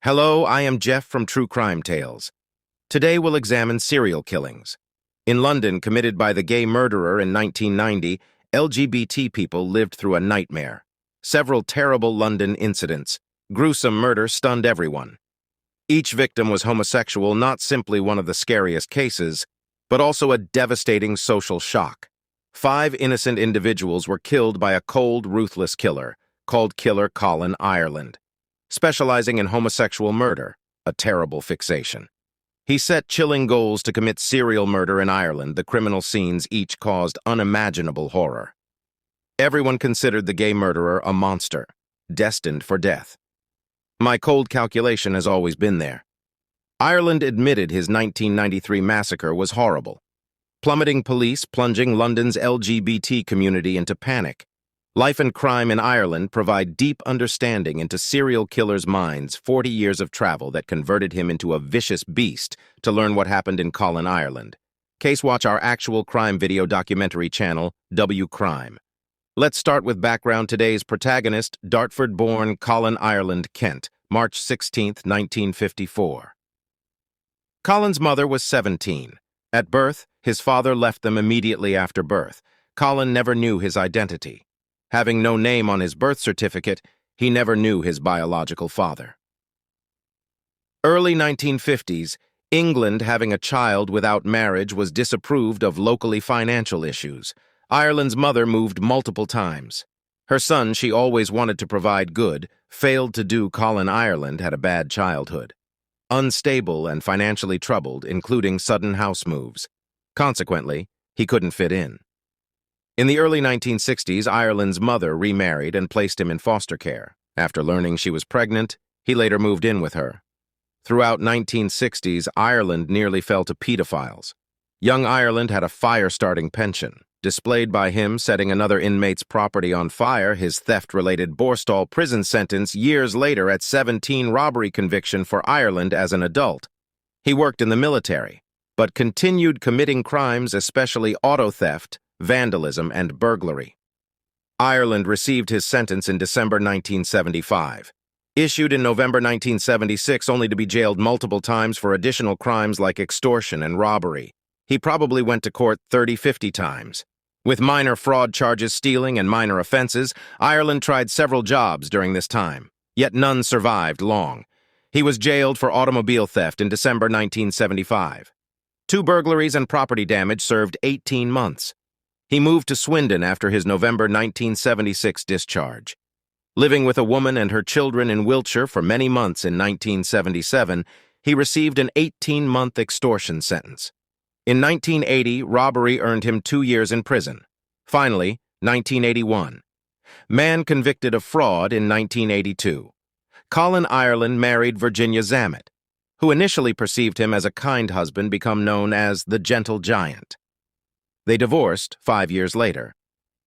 Hello, I am Jeff from True Crime Tales. Today we'll examine serial killings. In London, committed by the gay murderer in 1990, LGBT people lived through a nightmare. Several terrible London incidents. Gruesome murder stunned everyone. Each victim was homosexual, not simply one of the scariest cases, but also a devastating social shock. 5 innocent individuals were killed by a cold, ruthless killer, called Killer Colin Ireland, specializing in homosexual murder, a terrible fixation. He set chilling goals to commit serial murder in Ireland. The criminal scenes each caused unimaginable horror. Everyone considered the gay murderer a monster, destined for death. My cold calculation has always been there. Ireland admitted his 1993 massacre was horrible, plummeting police, plunging London's LGBT community into panic. Life and Crime in Ireland provide deep understanding into serial killers' minds, 40 years of travel that converted him into a vicious beast. To learn what happened in Colin Ireland, case watch our actual crime video documentary channel, W Crime. Let's start with background. Today's protagonist, Dartford-born Colin Ireland Kent, March 16, 1954. Colin's mother was 17. At birth, his father left them immediately after birth. Colin never knew his identity. Having no name on his birth certificate, he never knew his biological father. Early 1950s, England having a child without marriage was disapproved of locally financial issues. Ireland's mother moved multiple times. Her son she always wanted to provide good, failed to do. Colin Ireland had a bad childhood. Unstable and financially troubled, including sudden house moves. Consequently, he couldn't fit in. In the early 1960s, Ireland's mother remarried and placed him in foster care. After learning she was pregnant, he later moved in with her. Throughout 1960s, Ireland nearly fell to pedophiles. Young Ireland had a fire-starting penchant, displayed by him setting another inmate's property on fire, his theft-related Borstal prison sentence years later at 17, robbery conviction for Ireland as an adult. He worked in the military, but continued committing crimes, especially auto theft, vandalism, and burglary. Ireland received his sentence in December 1975. Issued in November 1976 only to be jailed multiple times for additional crimes like extortion and robbery. He probably went to court 30-50 times. With minor fraud charges, stealing, and minor offenses, Ireland tried several jobs during this time, yet none survived long. He was jailed for automobile theft in December 1975. 2 burglaries and property damage served 18 months. He moved to Swindon after his November 1976 discharge. Living with a woman and her children in Wiltshire for many months in 1977, he received an 18-month extortion sentence. In 1980, robbery earned him 2 years in prison. Finally, 1981. Man convicted of fraud in 1982. Colin Ireland married Virginia Zammit, who initially perceived him as a kind husband, become known as the Gentle Giant. They divorced 5 years later.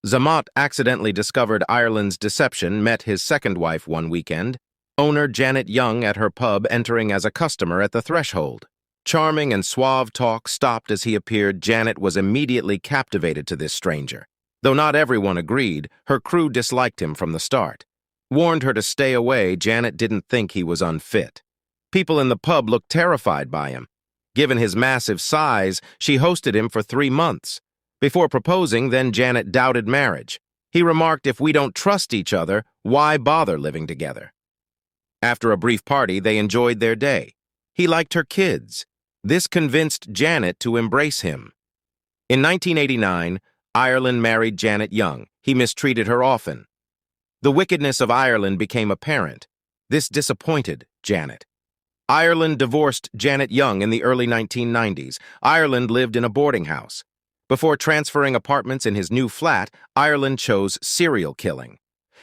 Zammit accidentally discovered Ireland's deception, met his second wife one weekend, owner Janet Young at her pub, entering as a customer at the threshold. Charming and suave talk stopped as he appeared. Janet was immediately captivated to this stranger. Though not everyone agreed, her crew disliked him from the start. Warned her to stay away, Janet didn't think he was unfit. People in the pub looked terrified by him. Given his massive size, she hosted him for 3 months. Before proposing, then Janet doubted marriage. He remarked, "If we don't trust each other, why bother living together?" After a brief party, they enjoyed their day. He liked her kids. This convinced Janet to embrace him. In 1989, Ireland married Janet Young. He mistreated her often. The wickedness of Ireland became apparent. This disappointed Janet. Ireland divorced Janet Young in the early 1990s. Ireland lived in a boarding house. Before transferring apartments in his new flat, Ireland chose serial killing.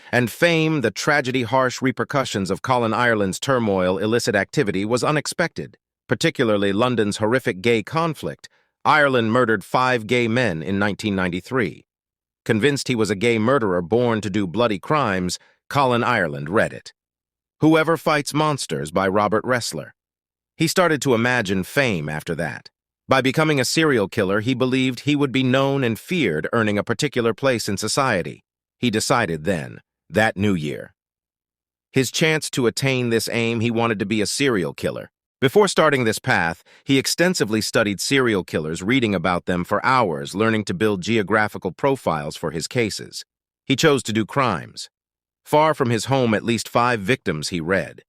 And fame, the tragedy, harsh repercussions of Colin Ireland's turmoil, illicit activity was unexpected. Particularly London's horrific gay conflict. Ireland murdered 5 gay men in 1993. Convinced he was a gay murderer born to do bloody crimes, Colin Ireland read it. Whoever Fights Monsters by Robert Ressler. He started to imagine fame after that. By becoming a serial killer, he believed he would be known and feared, earning a particular place in society. He decided then, that New Year. His chance to attain this aim, he wanted to be a serial killer. Before starting this path, he extensively studied serial killers, reading about them for hours, learning to build geographical profiles for his cases. He chose to do crimes. Far from his home, at least 5 victims he read.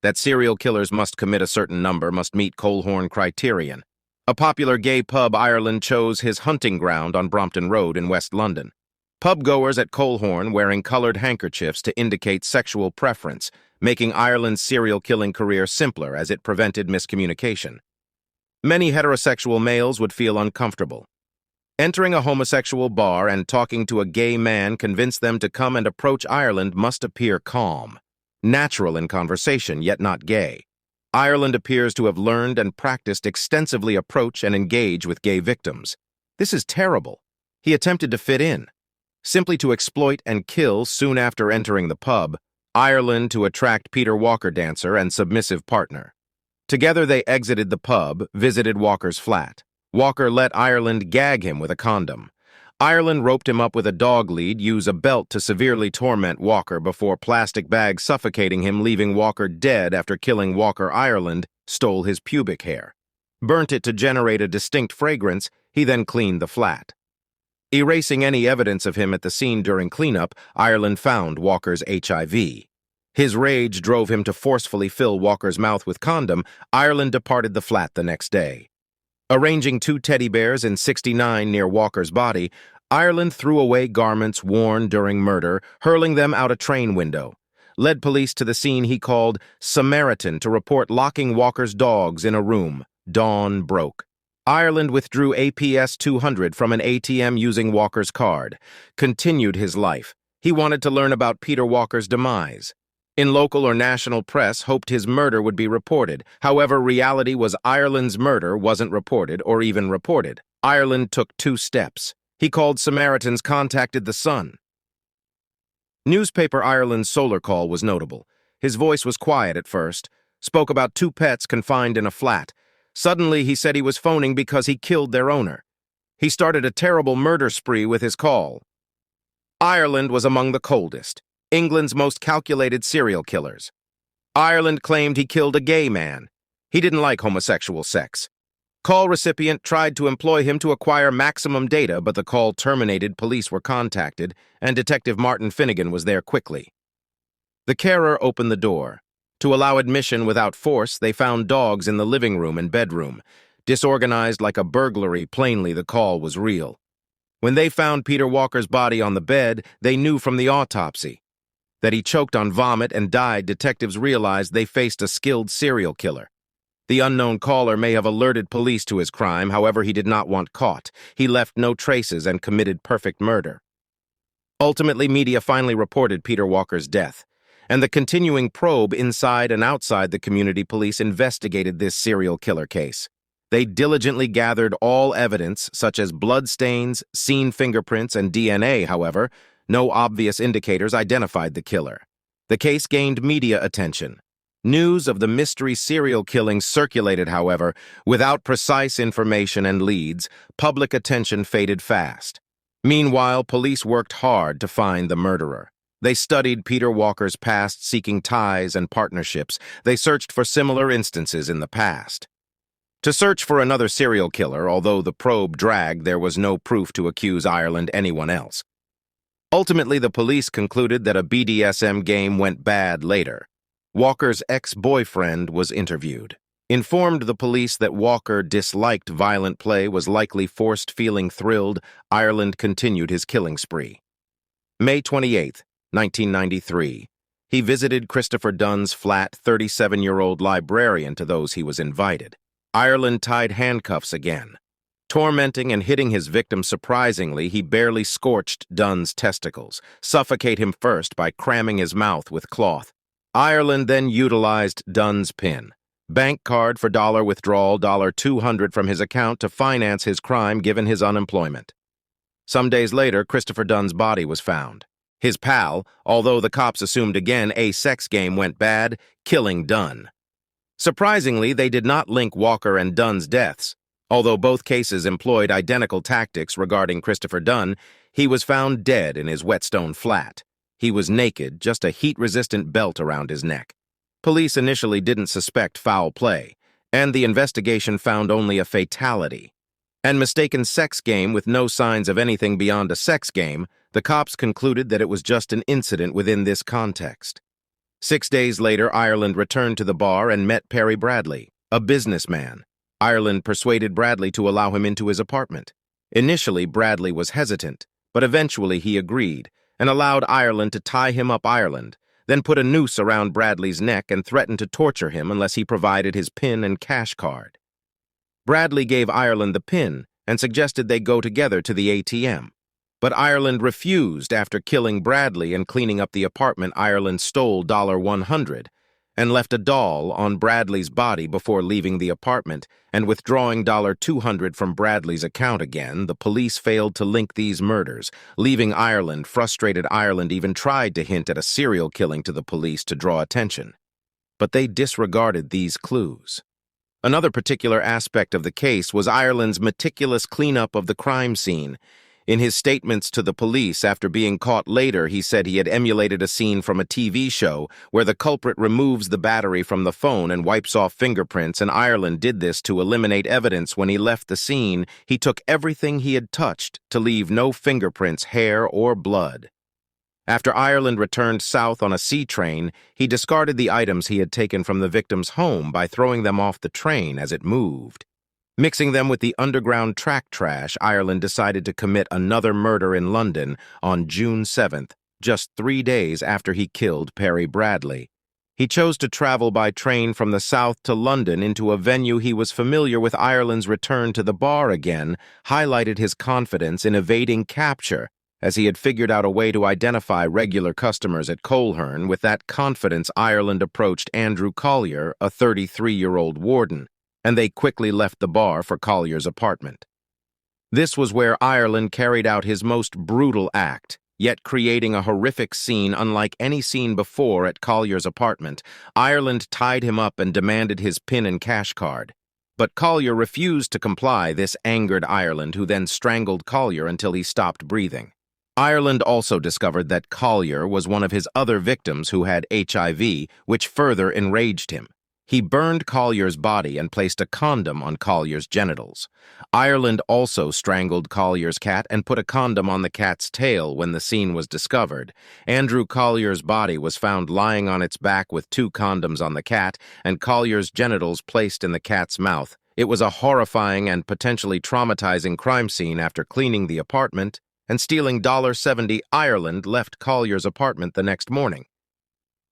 That serial killers must commit a certain number, must meet Colehorn criterion. A popular gay pub, Ireland chose his hunting ground on Brompton Road in West London. Pub-goers at Colehorn wearing colored handkerchiefs to indicate sexual preference, making Ireland's serial killing career simpler as it prevented miscommunication. Many heterosexual males would feel uncomfortable. Entering a homosexual bar and talking to a gay man convinced them to come and approach Ireland must appear calm, natural in conversation, yet not gay. Ireland appears to have learned and practiced extensively approach and engage with gay victims. This is terrible. He attempted to fit in, simply to exploit and kill soon after entering the pub, Ireland to attract Peter Walker, dancer and submissive partner. Together they exited the pub, visited Walker's flat. Walker let Ireland gag him with a condom. Ireland roped him up with a dog lead, used a belt to severely torment Walker before plastic bags suffocating him, leaving Walker dead after killing Walker. Ireland stole his pubic hair. Burnt it to generate a distinct fragrance, he then cleaned the flat. Erasing any evidence of him at the scene during cleanup, Ireland found Walker's HIV. His rage drove him to forcefully fill Walker's mouth with condom. Ireland departed the flat the next day. Arranging 2 teddy bears in 69 near Walker's body, Ireland threw away garments worn during murder, hurling them out a train window. Led police to the scene he called Samaritan to report locking Walker's dogs in a room. Dawn broke. Ireland withdrew APS 200 from an ATM using Walker's card. Continued his life. He wanted to learn about Peter Walker's demise. In local or national press, hoped his murder would be reported. However, reality was Ireland's murder wasn't reported or even reported. Ireland took 2 steps. He called Samaritans, contacted the Sun. Newspaper Ireland's solar call was notable. His voice was quiet at first, spoke about 2 pets confined in a flat. Suddenly, he said he was phoning because he killed their owner. He started a terrible murder spree with his call. Ireland was among the coldest, England's most calculated serial killers. Ireland claimed he killed a gay man. He didn't like homosexual sex. Call recipient tried to employ him to acquire maximum data, but the call terminated. Police were contacted, and Detective Martin Finnegan was there quickly. The carer opened the door. To allow admission without force, they found dogs in the living room and bedroom. Disorganized like a burglary, plainly the call was real. When they found Peter Walker's body on the bed, they knew from the autopsy that he choked on vomit and died. Detectives realized they faced a skilled serial killer. The unknown caller may have alerted police to his crime, however, he did not want caught. He left no traces and committed perfect murder. Ultimately, media finally reported Peter Walker's death, and the continuing probe inside and outside the community police investigated this serial killer case. They diligently gathered all evidence, such as blood stains, scene fingerprints, and DNA. However, no obvious indicators identified the killer. The case gained media attention. News of the mystery serial killings circulated, however, without precise information and leads. Public attention faded fast. Meanwhile, police worked hard to find the murderer. They studied Peter Walker's past, seeking ties and partnerships. They searched for similar instances in the past. To search for another serial killer, although the probe dragged, there was no proof to accuse Ireland anyone else. Ultimately, the police concluded that a BDSM game went bad later. Walker's ex-boyfriend was interviewed. Informed the police that Walker disliked violent play, was likely forced. Feeling thrilled, Ireland continued his killing spree. May 28, 1993. He visited Christopher Dunn's flat, 37-year-old librarian to those he was invited. Ireland tied handcuffs again. Tormenting and hitting his victim surprisingly, he barely scorched Dunn's testicles, suffocate him first by cramming his mouth with cloth. Ireland then utilized Dunn's PIN, bank card for dollar withdrawal, $200 from his account to finance his crime given his unemployment. Some days later, Christopher Dunn's body was found. His pal, although the cops assumed again a sex game went bad, killing Dunn. Surprisingly, they did not link Walker and Dunn's deaths. Although both cases employed identical tactics regarding Christopher Dunn, he was found dead in his Whetstone flat. He was naked, just a heat-resistant belt around his neck. Police initially didn't suspect foul play, and the investigation found only a fatality. And mistaken sex game with no signs of anything beyond a sex game, the cops concluded that it was just an incident within this context. 6 days later, Ireland returned to the bar and met Perry Bradley, a businessman. Ireland persuaded Bradley to allow him into his apartment. Initially, Bradley was hesitant, but eventually he agreed and allowed Ireland to tie him up Ireland, then put a noose around Bradley's neck and threatened to torture him unless he provided his PIN and cash card. Bradley gave Ireland the PIN and suggested they go together to the ATM. But Ireland refused. After killing Bradley and cleaning up the apartment, Ireland stole $100 and left a doll on Bradley's body before leaving the apartment and withdrawing $200 from Bradley's account again. The police failed to link these murders, leaving Ireland frustrated. Ireland even tried to hint at a serial killing to the police to draw attention, but they disregarded these clues. Another particular aspect of the case was Ireland's meticulous cleanup of the crime scene. In his statements to the police after being caught later, he said he had emulated a scene from a TV show where the culprit removes the battery from the phone and wipes off fingerprints, and Ireland did this to eliminate evidence. When he left the scene, he took everything he had touched to leave no fingerprints, hair, or blood. After Ireland returned south on a C train, he discarded the items he had taken from the victim's home by throwing them off the train as it moved. Mixing them with the underground track trash, Ireland decided to commit another murder in London on June 7th, just 3 days after he killed Perry Bradley. He chose to travel by train from the south to London into a venue he was familiar with. Ireland's return to the bar again highlighted his confidence in evading capture, as he had figured out a way to identify regular customers at Coleherne. With that confidence, Ireland approached Andrew Collier, a 33-year-old warden, and they quickly left the bar for Collier's apartment. This was where Ireland carried out his most brutal act, yet creating a horrific scene unlike any scene before at Collier's apartment. Ireland tied him up and demanded his PIN and cash card. But Collier refused to comply. This angered Ireland, who then strangled Collier until he stopped breathing. Ireland also discovered that Collier was one of his other victims who had HIV, which further enraged him. He burned Collier's body and placed a condom on Collier's genitals. Ireland also strangled Collier's cat and put a condom on the cat's tail. When the scene was discovered, Andrew Collier's body was found lying on its back with 2 condoms on the cat and Collier's genitals placed in the cat's mouth. It was a horrifying and potentially traumatizing crime scene. After cleaning the apartment and stealing $70, Ireland left Collier's apartment the next morning.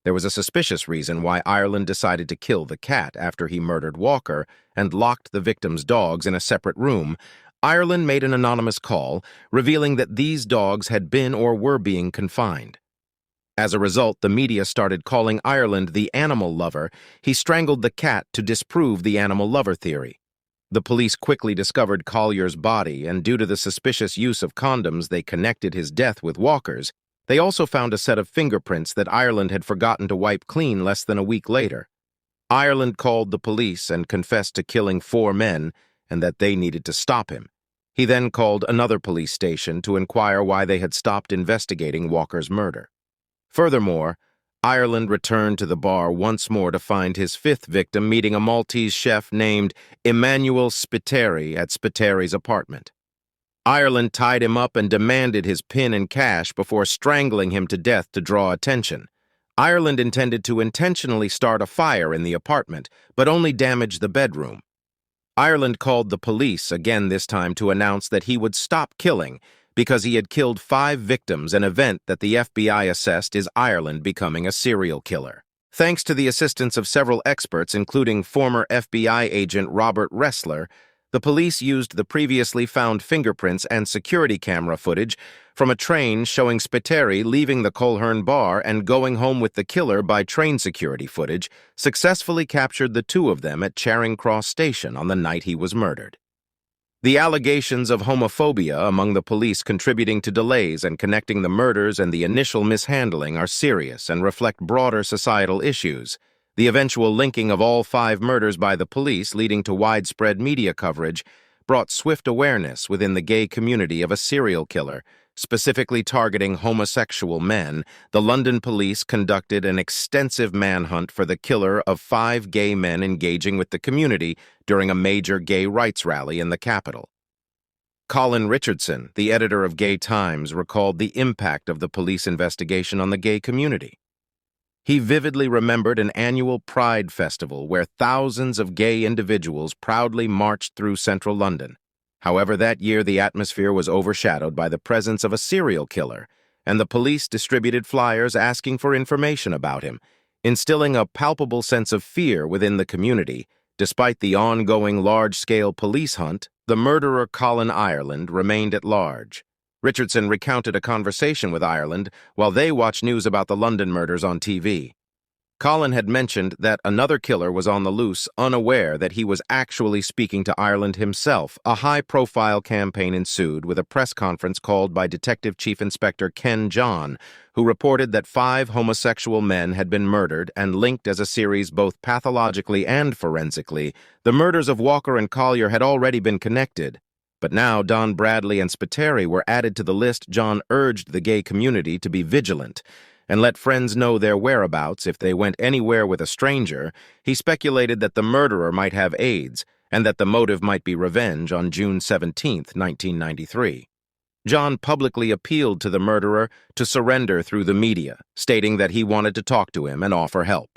There was a suspicious reason why Ireland decided to kill the cat after he murdered Walker and locked the victim's dogs in a separate room. Ireland made an anonymous call, revealing that these dogs had been or were being confined. As a result, the media started calling Ireland the animal lover. He strangled the cat to disprove the animal lover theory. The police quickly discovered Collier's body, and due to the suspicious use of condoms, they connected his death with Walker's. They also found a set of fingerprints that Ireland had forgotten to wipe clean less than a week later. Ireland called the police and confessed to killing 4 men and that they needed to stop him. He then called another police station to inquire why they had stopped investigating Walker's murder. Furthermore, Ireland returned to the bar once more to find his 5th victim meeting a Maltese chef named Emanuel Spiteri at Spiteri's apartment. Ireland tied him up and demanded his PIN and cash before strangling him to death to draw attention. Ireland intended to intentionally start a fire in the apartment, but only damage the bedroom. Ireland called the police again, this time to announce that he would stop killing because he had killed 5 victims, an event that the FBI assessed is Ireland becoming a serial killer. Thanks to the assistance of several experts, including former FBI agent Robert Ressler, the police used the previously found fingerprints and security camera footage from a train showing Spiteri leaving the Coleherne bar and going home with the killer by train security footage, successfully captured the 2 of them at Charing Cross Station on the night he was murdered. The allegations of homophobia among the police contributing to delays and connecting the murders and the initial mishandling are serious and reflect broader societal issues. The eventual linking of all 5 murders by the police, leading to widespread media coverage, brought swift awareness within the gay community of a serial killer, Specifically targeting homosexual men, the London police conducted an extensive manhunt for the killer of 5 gay men engaging with the community during a major gay rights rally in the capital. Colin Richardson, the editor of Gay Times, recalled the impact of the police investigation on the gay community. He vividly remembered an annual Pride festival where thousands of gay individuals proudly marched through central London. However, that year the atmosphere was overshadowed by the presence of a serial killer, and the police distributed flyers asking for information about him, instilling a palpable sense of fear within the community. Despite the ongoing large-scale police hunt, the murderer Colin Ireland remained at large. Richardson recounted a conversation with Ireland while they watched news about the London murders on TV. Colin had mentioned that another killer was on the loose, unaware that he was actually speaking to Ireland himself. A high-profile campaign ensued with a press conference called by Detective Chief Inspector Ken John, who reported that 5 homosexual men had been murdered and linked as a series both pathologically and forensically. The murders of Walker and Collier had already been connected, but now Don Bradley and Spiteri were added to the list. John urged the gay community to be vigilant and let friends know their whereabouts if they went anywhere with a stranger. He speculated that the murderer might have AIDS and that the motive might be revenge. On June 17, 1993. John publicly appealed to the murderer to surrender through the media, stating that he wanted to talk to him and offer help.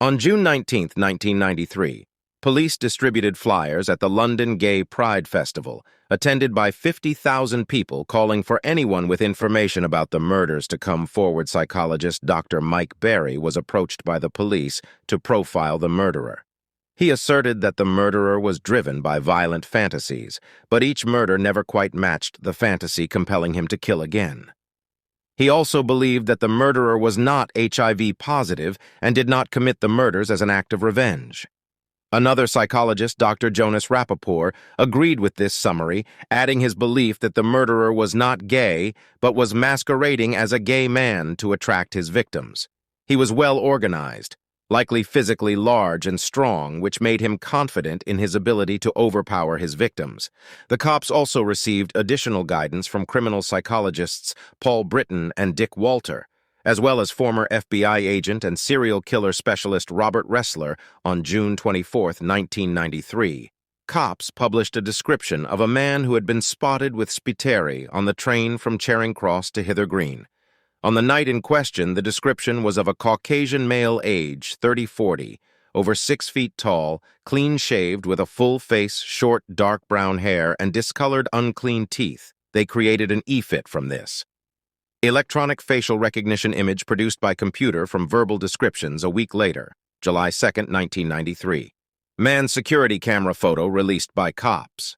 On June 19, 1993, police distributed flyers at the London Gay Pride Festival, attended by 50,000 people, calling for anyone with information about the murders to come forward. Psychologist Dr. Mike Berry was approached by the police to profile the murderer. He asserted that the murderer was driven by violent fantasies, but each murder never quite matched the fantasy compelling him to kill again. He also believed that the murderer was not HIV positive and did not commit the murders as an act of revenge. Another psychologist, Dr. Jonas Rappaport, agreed with this summary, adding his belief that the murderer was not gay, but was masquerading as a gay man to attract his victims. He was well organized, likely physically large and strong, which made him confident in his ability to overpower his victims. The cops also received additional guidance from criminal psychologists Paul Britton and Dick Walter, as well as former FBI agent and serial killer specialist Robert Ressler. On June 24, 1993, cops published a description of a man who had been spotted with Spiteri on the train from Charing Cross to Hither Green. On the night in question, the description was of a Caucasian male, age 30-40, over 6 feet tall, clean-shaved with a full face, short, dark brown hair, and discolored, unclean teeth. They created an E-fit from this. Electronic facial recognition image produced by computer from verbal descriptions a week later, July 2, 1993. Man security camera photo released by cops.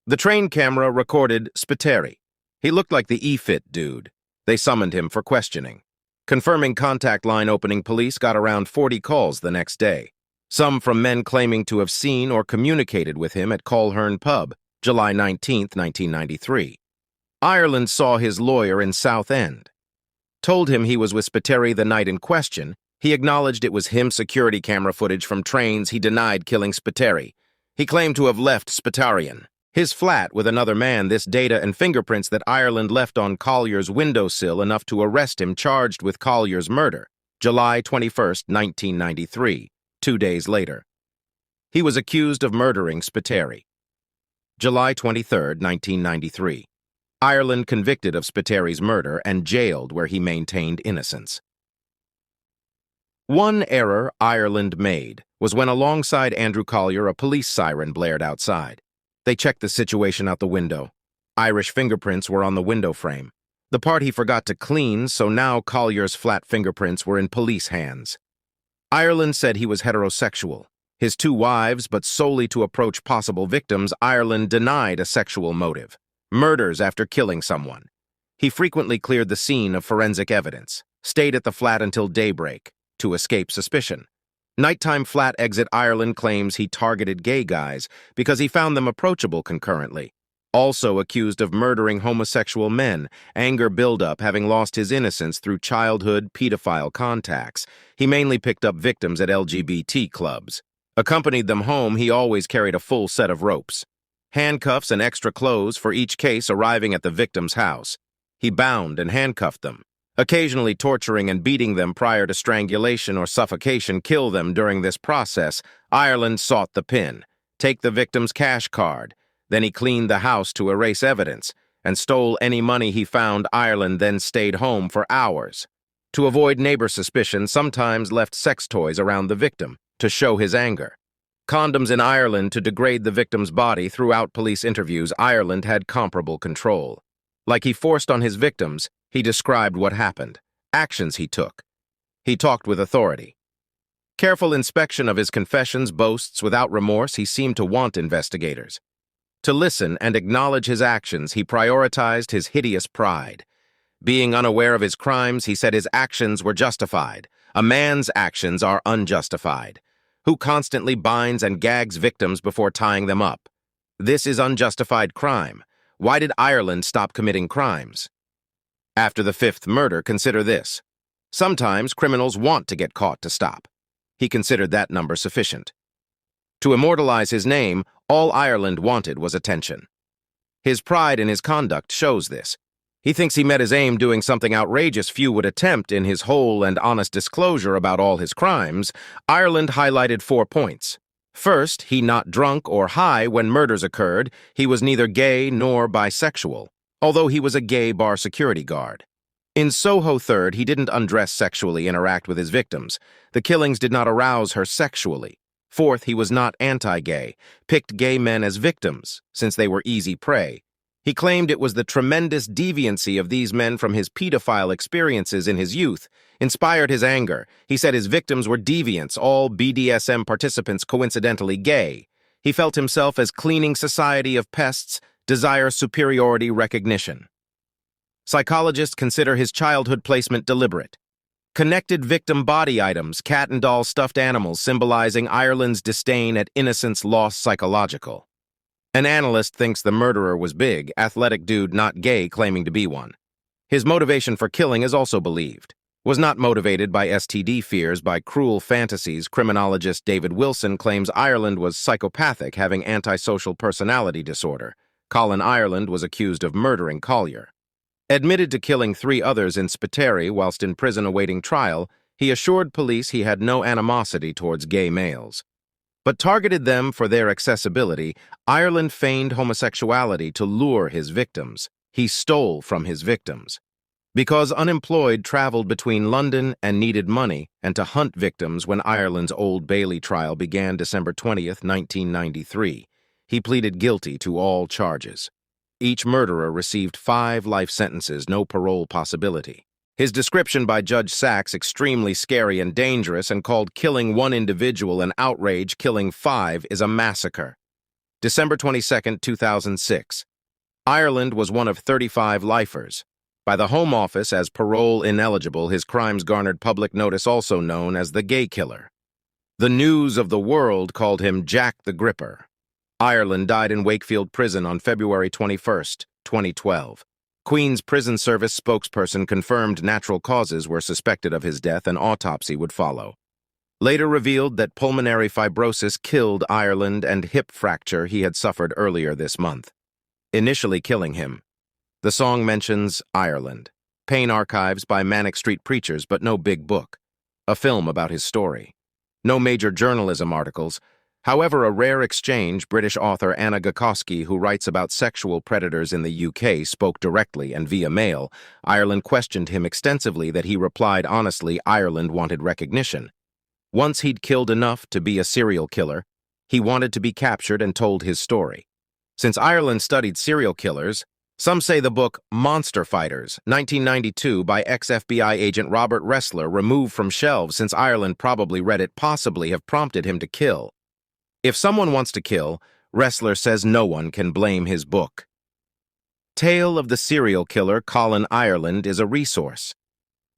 The train camera recorded Spiteri. He looked like the E-fit dude. They summoned him for questioning. Confirming contact line opening, police got around 40 calls the next day, some from men claiming to have seen or communicated with him at Colhern Pub, July 19, 1993. Ireland saw his lawyer in Southend. Told him he was with Spiteri the night in question. He acknowledged it was him. Security camera footage from trains. He denied killing Spiteri. He claimed to have left Spiterian, his flat, with another man. This data and fingerprints that Ireland left on Collier's windowsill enough to arrest him, charged with Collier's murder, July 21, 1993, 2 days later. He was accused of murdering Spiteri. July 23, 1993. Ireland convicted of Spiteri's murder and jailed, where he maintained innocence. One error Ireland made was when, alongside Andrew Collier, a police siren blared outside. They checked the situation out the window. Irish fingerprints were on the window frame, the part he forgot to clean, so now Collier's flat fingerprints were in police hands. Ireland said he was heterosexual, his 2 wives, but solely to approach possible victims. Ireland denied a sexual motive. Murders after killing someone. He frequently cleared the scene of forensic evidence, stayed at the flat until daybreak to escape suspicion. Nighttime flat exit. Ireland claims he targeted gay guys because he found them approachable concurrently. Also accused of murdering homosexual men, anger buildup, having lost his innocence through childhood pedophile contacts. He mainly picked up victims at LGBT clubs. Accompanied them home. He always carried a full set of ropes. handcuffs and extra clothes for each case arriving at the victim's house. He bound and handcuffed them, occasionally torturing and beating them prior to strangulation or suffocation. Kill them during this process. Ireland sought the pin, take the victim's cash card. Then he cleaned the house to erase evidence and stole any money he found. Ireland then stayed home for hours. To avoid neighbor suspicion, sometimes left sex toys around the victim to show his anger. Condoms in Ireland to degrade the victim's body. Throughout police interviews, Ireland had comparable control. Like he forced on his victims, he described what happened, actions he took. He talked with authority. Careful inspection of his confessions, boasts without remorse. He seemed to want investigators to listen and acknowledge his actions. He prioritized his hideous pride. Being unaware of his crimes, he said his actions were justified. A man's actions are unjustified. Who constantly binds and gags victims before tying them up? This is unjustified crime. Why did Ireland stop committing crimes? After the fifth murder, consider this. Sometimes criminals want to get caught to stop. He considered that number sufficient. To immortalize his name, all Ireland wanted was attention. His pride in his conduct shows this. He thinks he met his aim doing something outrageous few would attempt. In his whole and honest disclosure about all his crimes, Ireland highlighted 4 points. First, he not drunk or high when murders occurred. He was neither gay nor bisexual, although he was a gay bar security guard. In Soho Third, he didn't undress sexually interact with his victims. The killings did not arouse her sexually. Fourth, he was not anti-gay, picked gay men as victims, since they were easy prey. He claimed it was the tremendous deviancy of these men from his pedophile experiences in his youth inspired his anger. He said his victims were deviants, all BDSM participants coincidentally gay. He felt himself as cleaning society of pests, desire superiority recognition. Psychologists consider his childhood placement deliberate. Connected victim body items, cat and doll stuffed animals symbolizing Ireland's disdain at innocence lost psychological. An analyst thinks the murderer was big, athletic dude not gay claiming to be one. His motivation for killing is also believed. Was not motivated by STD fears, by cruel fantasies. Criminologist David Wilson claims Ireland was psychopathic, having antisocial personality disorder. Colin Ireland was accused of murdering Collier. Admitted to killing 3 others in Spiteri whilst in prison awaiting trial, he assured police he had no animosity towards gay males, but targeted them for their accessibility. Ireland feigned homosexuality to lure his victims. He stole from his victims. Because unemployed, traveled between London and needed money, and to hunt victims when Ireland's Old Bailey trial began December 20th, 1993. He pleaded guilty to all charges. Each murderer received 5 life sentences, no parole possibility. His description by Judge Sachs extremely scary and dangerous, and called killing 1 individual an outrage. Killing 5 is a massacre. December 22, 2006. Ireland was one of 35 lifers. By the Home Office as parole ineligible, his crimes garnered public notice, also known as the Gay Killer. The News of the World called him Jack the Gripper. Ireland died in Wakefield Prison on February 21, 2012. Queen's Prison Service spokesperson confirmed natural causes were suspected of his death. An autopsy would follow. Later revealed that pulmonary fibrosis killed Ireland and hip fracture he had suffered earlier this month, initially killing him. The song mentions Ireland. Pain archives by Manic Street Preachers, but no big book. A film about his story. No major journalism articles. However, a rare exchange. British author Anna Gakowski, who writes about sexual predators in the UK, spoke directly and via mail. Ireland questioned him extensively that he replied honestly Ireland wanted recognition. Once he'd killed enough to be a serial killer, he wanted to be captured and told his story. Since Ireland studied serial killers, some say the book Monster Fighters, 1992, by ex-FBI agent Robert Ressler, removed from shelves since Ireland probably read it, possibly have prompted him to kill. If someone wants to kill, Ressler says no one can blame his book. Tale of the Serial Killer Colin Ireland is a resource.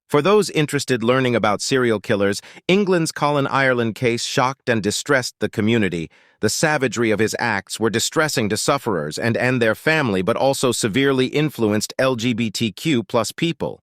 For those interested learning about serial killers, England's Colin Ireland case shocked and distressed the community. The savagery of his acts were distressing to sufferers and their family, but also severely influenced LGBTQ+ people.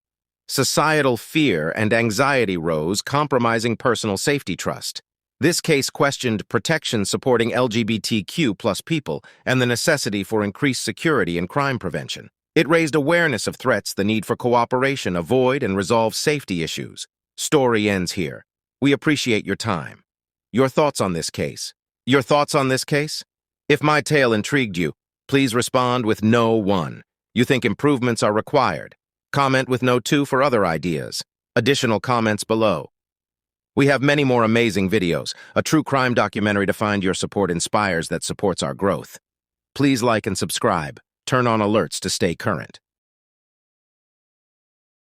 Societal fear and anxiety rose, compromising personal safety trust. This case questioned protection supporting LGBTQ plus people and the necessity for increased security and crime prevention. It raised awareness of threats, the need for cooperation, avoid and resolve safety issues. Story ends here. We appreciate your time. Your thoughts on this case? Your thoughts on this case? If my tale intrigued you, please respond with No 1. You think improvements are required. Comment with No 2 for other ideas. Additional comments below. We have many more amazing videos. A true crime documentary to find your support inspires that supports our growth. Please like and subscribe. Turn on alerts to stay current.